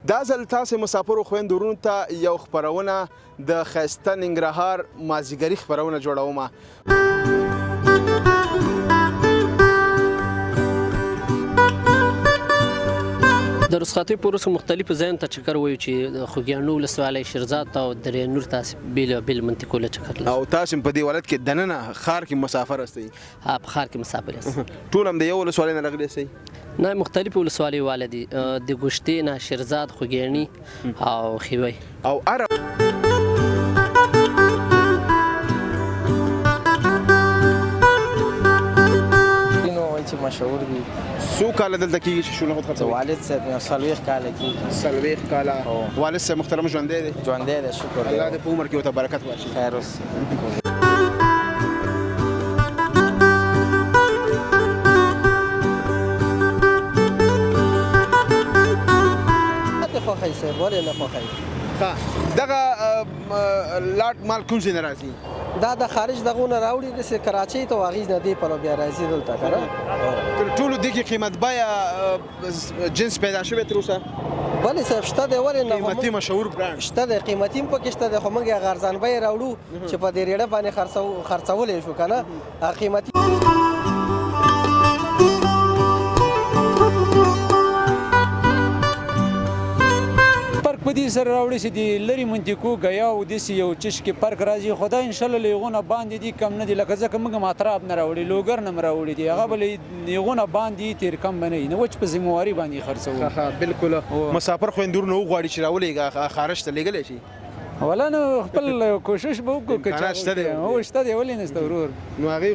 دا ځل تاسې مسافرو خویندو ورونو ته یو خپرونه د ښایسته ننګرهار مازدیګري خپرونه جوړومه. د رخصتۍ په وروسته مختلفو ځایونو ته چکر وایو چې د خوږیاڼو ولسوالۍ شیرزاد او درې نور تاسې بېل منطقو له چکر لرو. او تاسې په دې ولایت کې دننه ښار کې مسافر استئ؟ په ښار کې مسافر یاست. ټول هم د یو ولسوالۍ نه راغلي استئ؟ نه، مختلفې ولسوالۍ واله دي، د ګوشتې نه شیرزاد، خوږیاڼي او خیوی. او هره چې مشهور دي. څو کاله دلته کېږي چې شونه خود خرڅوي؟ والد صاحب 40 کاله کېږي. 40 کاله. والد صاحب محترم ژوندی دی؟ ژوندی دی، شکر دی. الله دې په عمر کې ورته برکت واچوي. خیر اوسې. خوښوي صاحب، ولې نه خوښوي؟ دغه لاټ مال کوم ځای نه راځي؟ دا د خارج دغو نه راوړي، داسې کراچۍ ته هغې نه دې پلو بیا راځي دلته که نه. تر ټولو دې کې قیمت بیه جنس پیدا شوی تر اوسه؟ بلې صاحب شته دی، ولې نه؟ قیمتي مشهور برانډ شته دی، قیمتي هم پکې شته دی، خو موږ یې ارزان بیې راوړو چې په دې ریړه باندې خرڅولی شو که نه. قیمتي په دې سره راوړي چې د لرې منطقو ګیا او داسې یو چش کې فرق راځي، خو دا انشاءالله له هغو نه باندې دي، کم نه دي. لکه ځکه موږ هم اطراف نه راوړي، لوګر نه م راوړي دي، هغه به له هغو نه باندې تېر کم به نه وي، نو وچ په ذمواري باندې خرڅوو. بالکل. مسافر خویندو ورونه وغواړي چې راولېږه خارج ته لېږلی شي؟ ولا نو خپل کوشش به وکړو. امکانات شته دی؟ هو شته دی، ولې نشته ورور. نو هغې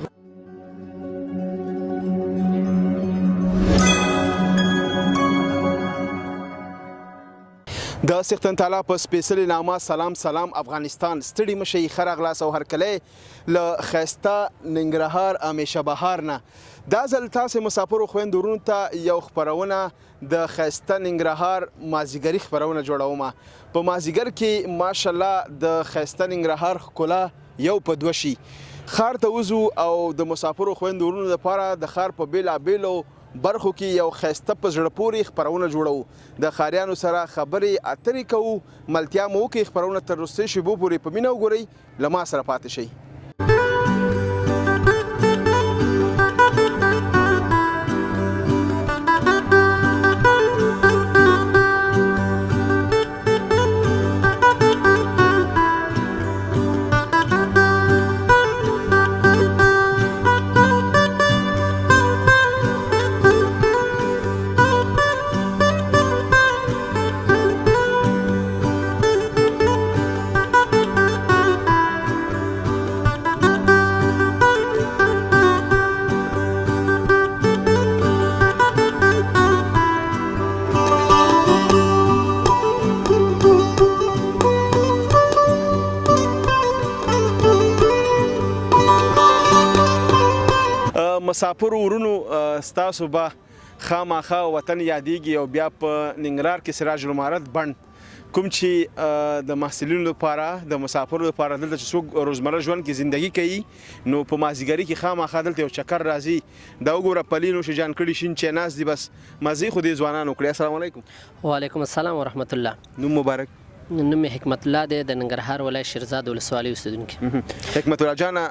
د سیختن تعالی په سپېڅلې نامه سلام افغانستان. ستړي مه شئ، ښه راغلاست او هرکلی له ښایسته ننګرهار همیشه بهار نه. دا ځل تاسې مسافرو خویندو ورونو ته یو خپرونه د ښایسته ننګرهار مازدیګري خپرونه جوړومه. په مازدیګر کې ماشاءالله د ښایسته ننګرهار ښکلا یو په دوه شي. ښار ته وځو او د مسافرو خویندو ورونو لپاره د ښار په بېلابېلو برخو کې یو ښایسته په زړه پورې خپرونه جوړوو. د ښاریانو سره خبرې اترې کوو، ملتیا مو وکړئ. خپرونه تر وروستۍ شېبو پورې په مینه وګورئ، له ما سره پاتې شئ. مسافرو ورونو ستاسو به خامخا وطن یادېږي او بیا په ننګرهار کې سراج المعارض بڼ کوم چې د محصلینو لپاره د مسافرو لپاره دلته چې څوک روزمره ژوند کې زندگی کوي نو په مازدیګري کې خامخا دلته یو چکر راځي. دا وګوره پلي نوش جان کړي شین چې ناست دي، بس مزې خو دې ځوانان وکړي. السلام علیکم. وعلیکم السلام ورحمت الله. نوم مبارک. نوم مې حکمت الله دی، د ننګرهار ولایت شیرزاد ولسوالۍ اوسېدونکی. حکمت الله جانه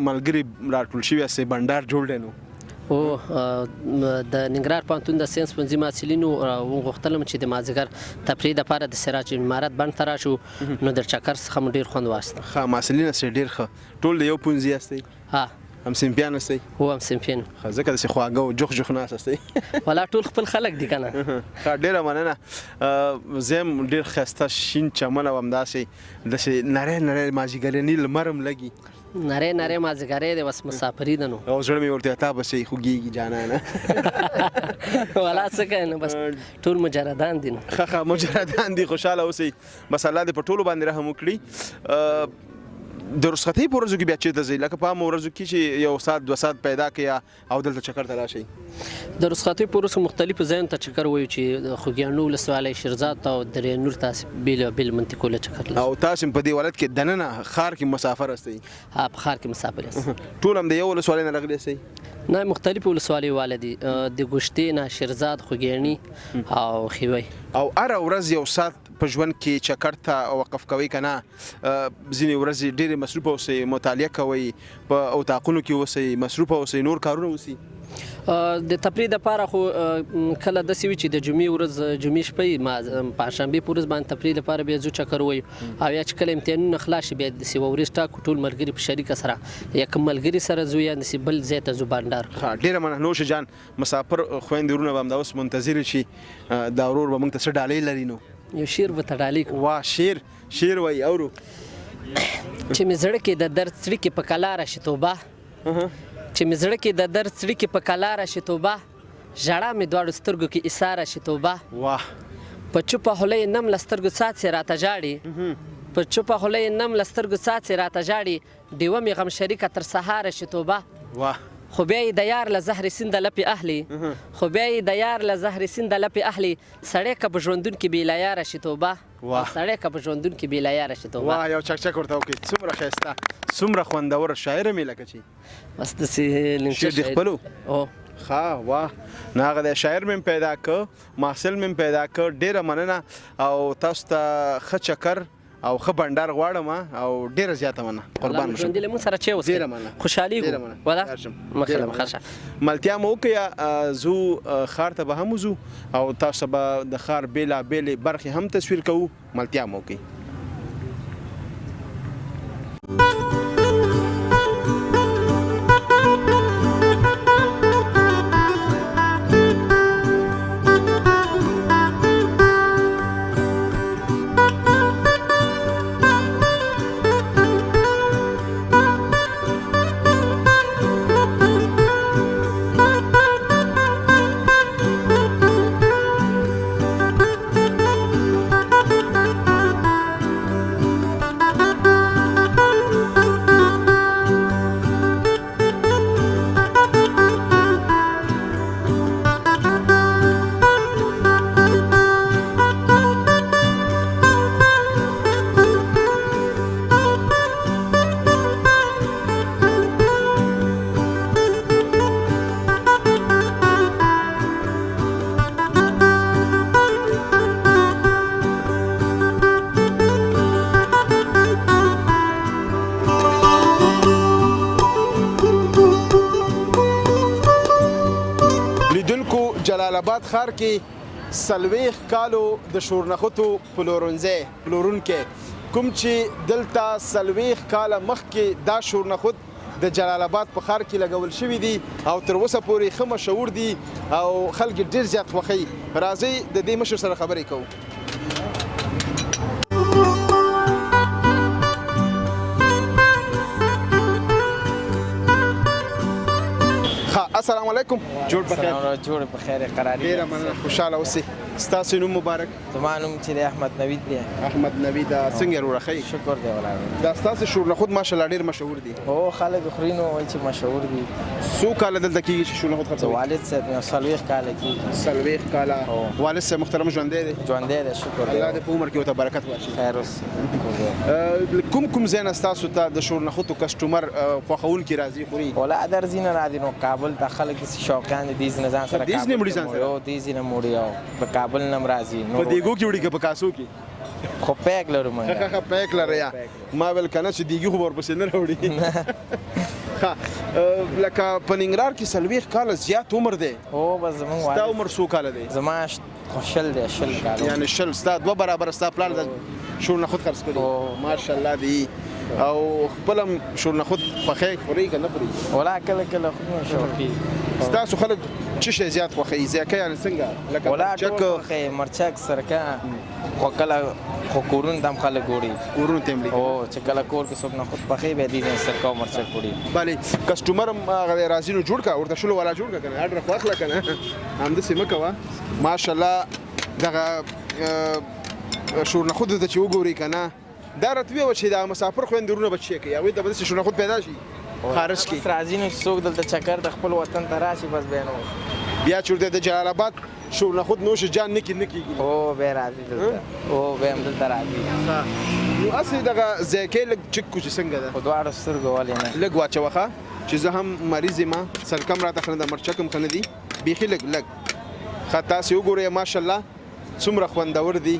ملګري راټول شوي یاستئ، بنډار جوړ دی نو؟ او د ننګرهار پوهنتون د ساینس پوهنځي محصلینو وغوښتلم چې د مازدیګر تفریح دپاره د سراج المعارض بڼ ته راشو، نو د چکر څخه مو ډېر خوند واخیسته. ښه، محصلین یاستئ ډېر ښه. ټول د یو پوهنځي یاستئ؟ ها، همصنفیان یاستئ؟ هو همصنفیان. ښه، ځکه داسې خواږه او جوخ ناست یاستئ. ولا ټول خپل خلک دي که نه. ښه، ډېره مننه. زه هم ډېر ښایسته شین چمن او همداسې نری مازدیګرني لمر هم لګي. نری مازدیګری دی، بس مسافري ده نو. او زړه مې ورته تا بسې خوږېږي جانانه. ولا څه کوې نو، بس ټول مجردان دي نو. ښه مجردان دي، خوشحاله اوسئ. بس الله دې په ټولو باندې رحم وکړي. د رخصتۍ په ورځو کې بیا چېرته ځئ لکه په عامو ورځو کې چې یو ساعت 2 ساعت پیدا کړئ او دلته چکر ته راشئ د رخصتۍ په ورځو مختلفو ځایونو ته چکر وایو چې د خوږیاڼو ولسوالۍ شیرزاد او درې نور تاسې بېلو منطقو له چکر لرو او تاسو په دې ولایت کې دننه ښار کې مسافر استئ په ښار کې مسافر یاست ټول هم د یو ولسوالۍ نه راغلي استئ نه مختلفو ولسوالیو والا دي د ګوشتې نه شیرزاد خوږیاڼي او خیوی او هره ورځ یو ساعت په ژوند کې چکر ته وقف کوئ که نه ځینې ورځې ډېرې مصروفه اوسئ مطالعه کوئ په اتاقونو کې اوسئ مصروفه اوسئ نور کارونه اوسئ د تفریح دپاره خو کله داسې وي چې د جمعې ورځ جمعې شپې ما پنجشنبې په ورځ باندې تفریح دپاره بیا ځو چکر وایو او یا چې کله امتحانونه خلاص شي بیا داسې یوه ورځ ټاکو ټول ملګري په شریکه سره یا که ملګري سره ځو یا داسې بل ځای ته ځو بانډار ډېره مننه نوشه جان مسافر خویندې ورونه به همدا اوس منتظر شي دا ورور به موږ ته څه ډالۍ لري نو یو شعر به ته ډالۍ کړو واه شعر وایي اورو چې مې زړه کې د درد څړیکې په کلا راشي توبه چې مې زړه کې د درد څړیکې په کلا راشي توبه ژړا مې دواړو سترګو کې ایساره شي توبه واه په چوپه خوله یې نم له سترګو څاڅې راته ژاړي په چوپه خوله یې نم له سترګو څاڅې راته ژاړي ډیوه مې غم شریکه تر سهاره شي توبه واه خو بیا یې د یار له زهر سینده لپې اهلي خو بیا یې د یار له زهر سینده لپې اهلي سړی که په ژوندون کې بې له یاره شي توبه سړی که په ژوندون کې بې له یاره شي توبه واه یو چکچک ورته وکړي څومره ښایسته څومره خوندوره شاعره مې لکه چې بس داسې شعر دې خپلو او ښه واه نه هغه د شاعر مې پیدا که محصل مې پیدا که ډېره مننه او تاسو ته ښه چکر او ښه بنډار غواړم او ډېره زیاته مننه قربان مو شم ژوندي له مونږ سره چای وڅښئ ډېره مننه خوشحالي ډېره وو مننه ولا ښه شم. مخله ډېره ښه شه ملتیا مو وکړه زو ښار ته به هم وځو او تاسو به د ښار بېلابېلې برخې هم تصویر کوو ملتیا مو وکړئ جلال آباد ښار کې 40 کالو د شورنخوتو پلورونکی کوم چې دلته 40 کاله مخکې دا شورنخوت د جلال آباد په ښار کې لګول شوي دي او تر اوسه پورې ښه مشهور دي او خلک ډېر زیات خوښوي راځئ د دې مشر سره خبرې کوو السلام علیکم جوړ بخیر جوړ بخیر قراری ډیره مننه خوشاله اوسئ ستاسو نوم مبارک زما نوم چې دی احمد نوید دی احمد نوید څنګه ورخی شکر دی ولاړ دا ستاسو شورنخوت ماشاءالله ډیر مشهور دي او خلک خورینو وایي چې مشهور دي څو کاله دلته کېږي چې شورنخوت خرڅوي والد صاحب 40 کاله کېږي 40 کاله والد صاحب محترم ژوندی دی ژوندی دی شکر دی الله دې په عمر کې ورته برکت واچوي خیر اوسې کوم ځای نه ستاسو ته د شورنخوتو کسټمر خوښوونکي راځي خوري ولا درځي نه راځي نو کابل ته خلک شوقیان دي د ځان سره دیز نه مړي ځان سره او دیز نه مړي او په کابل نم راځي په دیګو کې وړي که په کاسو کې خو پیک لرو مونږ ښه پیک لري یا ما ویل کنه چې دیګي خو ورپسې نه راوړي ښه لکه په ننګرهار کې 40 کاله زیات عمر دی او بس زمونږ ستا عمر څو کاله دی زما شل دی شل کاله یعنی شل ستا دوه برابر ستا پلار د شورنخوت خرڅ کړي ماشاءالله دی او خپل هم شورنخوت پخې خوري که نه خوري ولا کله کله خو شوقي ستاسو خلک څه شی زیات خوښوي زیاکه یعنې څنګه لکه ولا ټول خوښوي مرچک سرکه خو کله خو کورونو ته هم خلک وړي کورونو ته هم او چې کله کور کې څوک نخود پخوي بیا دې سرکه او مرچک وړي بلې کسټمر هم هغه راځي نو جوړ کړه ورته شلو والا جوړ کړه که نه اډر خو اخله که نه همداسې مه کوه ماشاءالله دغه شورنخودو ته چې وګورئ که نه دا راته ووایه چې دا مسافر خویندې ورونه به څه کوي هغوی ته به داسې شورنخود پیدا شي خارج کې بس راځي نو چې څوک دلته چکر د خپل وطن ته راشي بس بیا نو بیا چې ورته د جلال آباد شورنخود نوش جان نه کېږي او بیا راځي دلته او بیا هم دلته راځي نو هسې دغه ځای کې لږ چک کو چې څنګه ده په دواړو سترګو ولې نه لږ واچوه ښه چې زه هم مریض یم سلکم راته ښه نه ده مرچک هم ښه نه دي بیخي لږ ښه تاسې وګورئ ماشاءالله څومره خوندور دي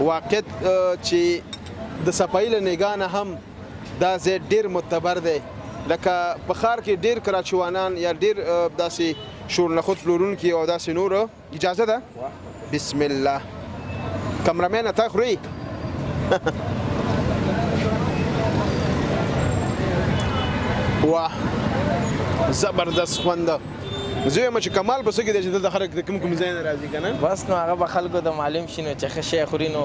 واقعیت چې د صفایي له نګاه نه هم دا ځای ډېر معتبر دی لکه په ښار کې ډېر کراچوانان یا ډېر داسې شورنخود پلورونکي او داسې نور اجازه ده بسم الله کمرمینه تا خورئ واه زبردست خونده زه یم چې کمال په څه کې دی چې دلته خلک د کوم ځای نه راځي که نه بس نو هغه به خلکو ته معلوم شي نو چې ښه شی خوري نو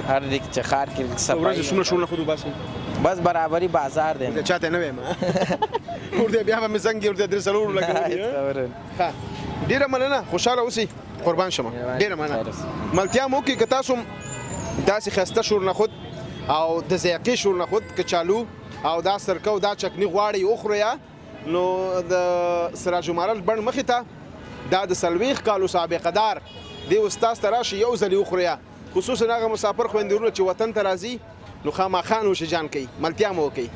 هر دی چې ښار کې ورځې صفایي څومره شورنخود وباسئ بس برابري بازار دی ورته چاته نه وایم ورته بیا به مې څنګه ورته درې څلور لګولي ښه ډېره مننه خوشحاله اوسئ قربان شمه ډېره مننه ملتیا مو وکړئ که تاسو داسې ښایسته شورنخود او د ذایقې شورنخود کچالو او دا سرکه او دا چکني غواړئ وخورئ نو د سراج المعارف بڼ مخې ته دا د 40 کالو سابقه دار دی استاد ته راشي یو ځل وخورئ خصوصا هغه مسافر خویندې ورونه چې وطن ته راځي نو خامخا نوش جان کوي ملتیا مو وکړئ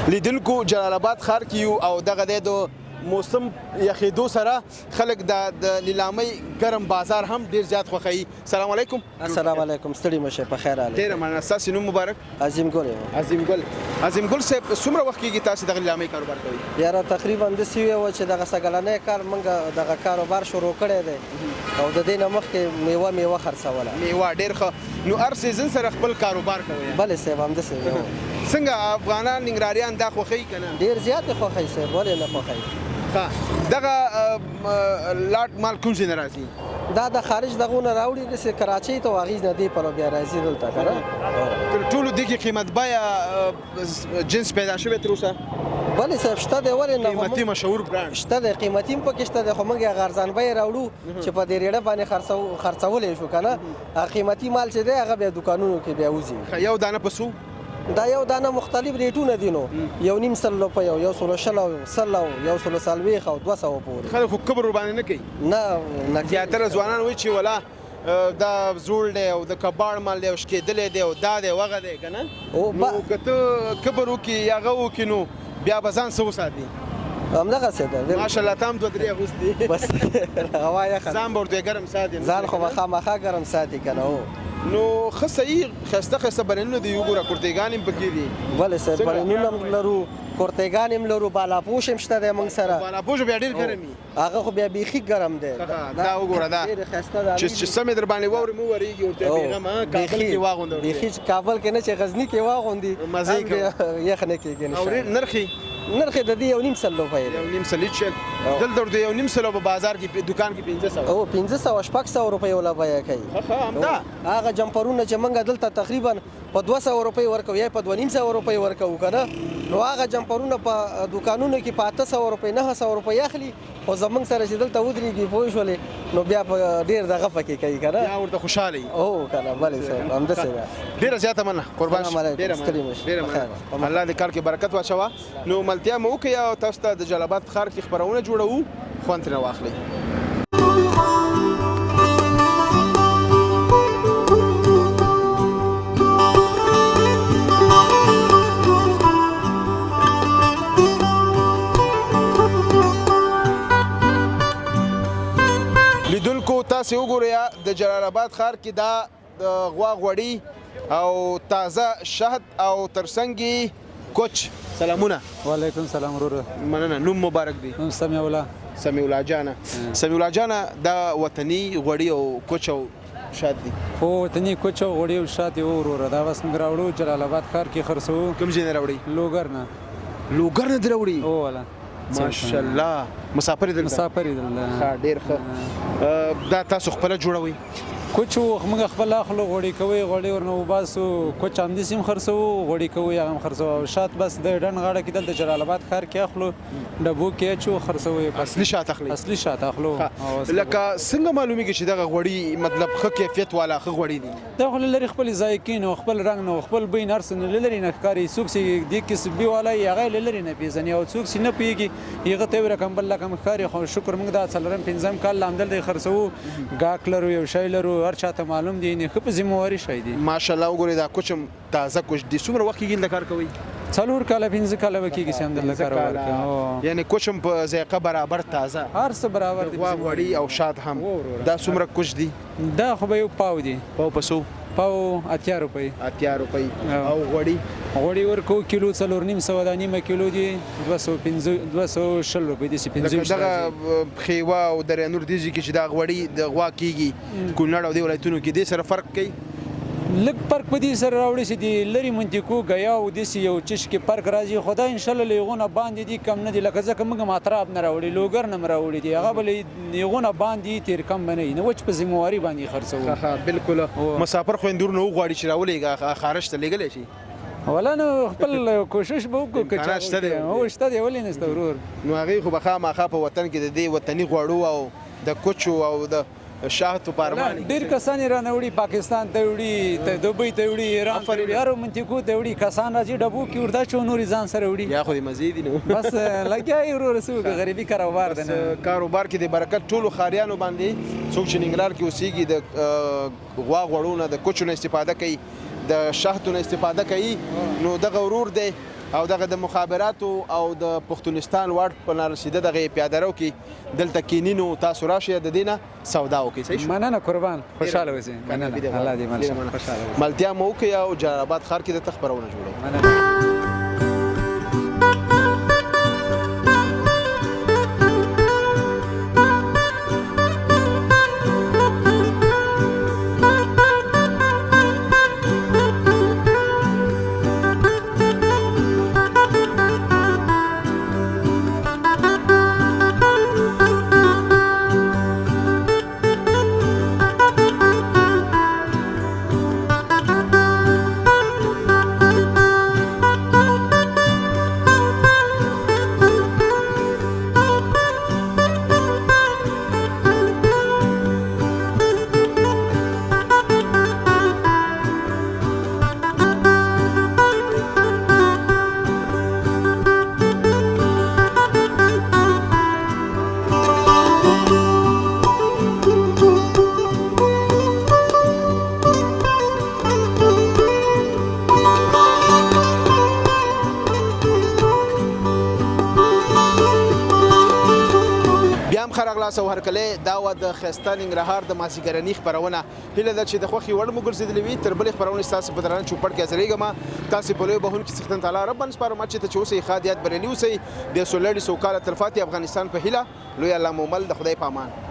لیدونکو جلال آباد ښار کې یو او دغه دی د موسم یخېدو سره خلک د لیلامۍ ګرم بازار هم ډېر زیات خوښوي. السلام علیکم. السلام علیکم. ستړي مشه په خیر حال. ډېره مننه. ستاسو نوم مبارک؟ عظیم ګل یم. عظیم ګل صاحب څومره وخت کېږي تاسو دغه لیلامۍ کاروبار کوئ؟ یاره تقریبا داسې ویوه چې دغه سږلنی کال موږ دغه کاروبار شروع کړی دی او د دې نه مخکې میوه خرڅوله. میوه ډېر ښه. نو هر سیزن سره خپل کاروبار کوئ؟ بلې صاحب همداسې ویوه. څنګه افغانان ننګرهاریان دا خوښوي که نه؟ ډېر زیات یې خوښوي صاحب، ولې نه خوښوي. دغه لاټ مال کوم ځای نه راځي؟ دا د خارج دغو نه راوړي داسې کراچۍ ته هغې نه دې پلو بیا راځي دلته که نه. تر ټولو دې کې قیمت بیه جنس پیدا شوی تر اوسه؟ بلې صاحب شته دی، ولې نه. قیمتي مشهور برانډ شته دی، قیمتي هم پکې شته دی، خو موږ یې هغه ارزان بیې راوړو چې په دې ریړه باندې خرڅولی شو که نه. هغه قیمتي مال چې دی هغه بیا دوکانونو کې بیا وځي. یو دانه په څو؟ دا یو دانه مختلف ریټونه دي نو 1.5 روپۍ، 1.40 1.40 او 200 پورې. خلک خو کبر ورباندې نه کوي؟ نه زیاتره ځوانان وایي چې ولا دا زوړ دی او د کباړ مال دی او شکېدلی دی او دا دی وغه دی که نه. نو که ته کبر وکړي هغه وکړي نو بیا به ځان څه وساتي؟ همدغسې ده ماشاءالله ته هم 2-3 اغوستي. بس هوا یخه ځان به ورته ګرم ساتي. ځان خو به خامخا ګرم ساتي که نه. هو نو ښه صحیح ښایسته بنینونه دي. وګوره کورتېګان هم پکې دي. بلې صاحب بنینونه هم لرو، کورتېګان هم لرو، بالاپوش هم شته دی موږ سره. بالاپوش بیا ډېر ګرم وي. هغه خو بیا بیخي ګرم دی. دا وګوره دا ډېرې ښایسته ده چې سمې در باندې واورې مو ورېږي ورته بېغمه کابل کې واغوندو. بیخي کابل کې نه چې غزني کې واغوندي مزې کوي. یخ نه کېږي او نرخې د دې 1.5 روپۍ دی. 1.5 چل دلته ورته 1.5 په بازار کې دکان کې 500. او 500 روپۍ ولا بیه کوي. همدا هغه جمپرونه چې موږ دلته تقریبا په 200 روپۍ ورکوو یا په 2.5 روپۍ ورکوو که نه، نو هغه جمپرونه په دوکانونو کې په 800 روپۍ 900 روپۍ اخلي، خو زموږ سره چې دلته ودرېږي پوه شولې نو بیا په ډېر دغه پکې کوي که نه. بیا ورته خوشحاله وي. او که نه بلې صاحب همداسې ده. ډېره زیاته مننه. قربان شم. ستړي مه شئ. الله دې کار کې برکت واچوه. نو ملتیا مو وکړئ او تاسو ته د جلال آباد ښار کې خپرونه جوړوو، خوند ترېنه واخلئ. لیدونکو تاسې وګورئ د جلال آباد ښار کې دا غوا غوړي او تازه شهد او ترڅنګ کوچ. سلامونه. وعلیکم سلام وروره. مننه. نوم مبارک دی؟ نوم سمیع الله. سمیع الله جانه. سمیع الله جانه دا وطني غوړي او کوچ او شهد دي؟ هو وطني کوچ او غوړي او شهد یې وروره. دا بس موږ راوړو جلال آباد ښار کې خرڅوو. کوم ځای نه راوړئ؟ لوګر نه. لوګر نه دې راوړئ؟ هو والا. ماشاءالله. مسافر دلته؟ مسافر دلته. ښه ډېر ښه. دا تاسو خپله جوړوئ؟ کوچ موږ خپل اخلو، غوړي کوي، غوړي ورنه وباسو. کوچ همداسې هم خرڅوو، غوړي کوي هغه هم خرڅوو. او شات بس د ډنډ غاړه کې دلته جلال آباد ښار کې اخلو، ډبو کې اچو خرڅوو. اصلي شات اخلئ؟ اصلي شات اخلو. لکه څنګه معلومیږي چې دغه غوړي مطلب ښه کیفیت والا ښه غوړي دي؟ دا خو لري خپل ذایقین او خپل رنګ نو خپل بوی نرس نه لري نه ښکاري. څوک چې دې کسبي والا هغه لري نه پیژني او څوک چې نه پیږي هغه ته رقم بل رقم ښکاري. خو شکر موږ دا څلورم پنځم کال لامدل دی خرڅوو. ګاک لرو، یو شی لرو، هر چاته معلوم دي نه خو په ذمہواری شي دي. ماشاءالله وګورئ دا کوچم تازه کوچ دي. څومره وخت کېږي د کار کوي؟ 4 کاله 5 کاله وکیږي چې هم د کاروبار کوي. یعنی کوچم په ذایقه برابر تازه هر څه برابر دي. غوړي او شات هم. دا څومره کوچ دي؟ دا خو به یو پاو دي. پاو په څو؟ پاو 80 روپۍ. 80 روپۍ. او غوړي ورکو کیلو 4.5 دا نیمه کیلو دي 220 روپۍ دي. 50 دغه خیوه او دریا نور دي چې دا غوړي د غوا کیږي کونړ او د ولایتونو کې دې سره فرق کوي؟ لږ فرق په دې سره راوړي چې د لرې منطقو ګیا او داسې یو چشکې فرق راځي. خو دا انشاءالله له هغو نه باندې دي، کم نه دي. لکه ځکه موږ ماتراب نه راوړي، لوګر نه م راوړي دي. هغه به له هغو نه باندې تېر کم به نه وي، نه وچ په ذمهواري باندې خرڅوو. بالکل. مسافر خویندور نه وغواړي چې راولېږه خارج ته لېږلی شي؟ ولا نو خپل کوشش به وکړو که چا شته دی. هو شته دی، ولې نشته ورور. نو هغې خو به خامخا په وطن کې د دې وطني غوړو او د کوچو او د شهد په ارمان ډېر کسان یې رانه وړي، پاکستان ته وړي، دوبۍ ته وړي، ایران ته وړي، هرو منطقو ته وړي. کسان راځي ډبو کې ورته اچوي، نور یې ځان سره وړي. یا خو دې مزې دي نو بس لګیا یې وروره څه وکړو، غریبي کاروبار دی. کاروبار کې د برکت ټولو ښاریانو باندې څوک چې ننګرهار کې اوسېږي د غوا غوړو نه د کوچو نه استفاده کوي، د شهدو نه استفاده کوي، نو دغه ورور دی او دغه د مخابراتو او د پښتونستان واټ په نارسیده دغه پیاده رو کې دلته کینینو تاسو راشئ د دینه سودا وکړئ. صحیح شو؟ مننه قربان، خوشحاله اوسئ. مننه، الله دې مل شه، خوشحاله اوسئ. ملتیا مو وکړئ او جلال آباد ښار کې د خپرونه جوړوئ. مننه. او هرکله دا و د ښایسته ننګرهار د مازدیګرني خپرونه هیله ده چې د خوښې وړ مو ګرځېدلې وي. تر بلې خپرونې ستاسو په درانه چوپړ کې حاضرېږم. تاسې په لویو بهونو کې څښتن تعالی رب باندې سپارم چې ته چې اوسئ ښاد یاد بریالي اوسئ. د سولړي سوکاله تلفاتې افغانستان په هیله لوی الله مو مل. د خدای په امان.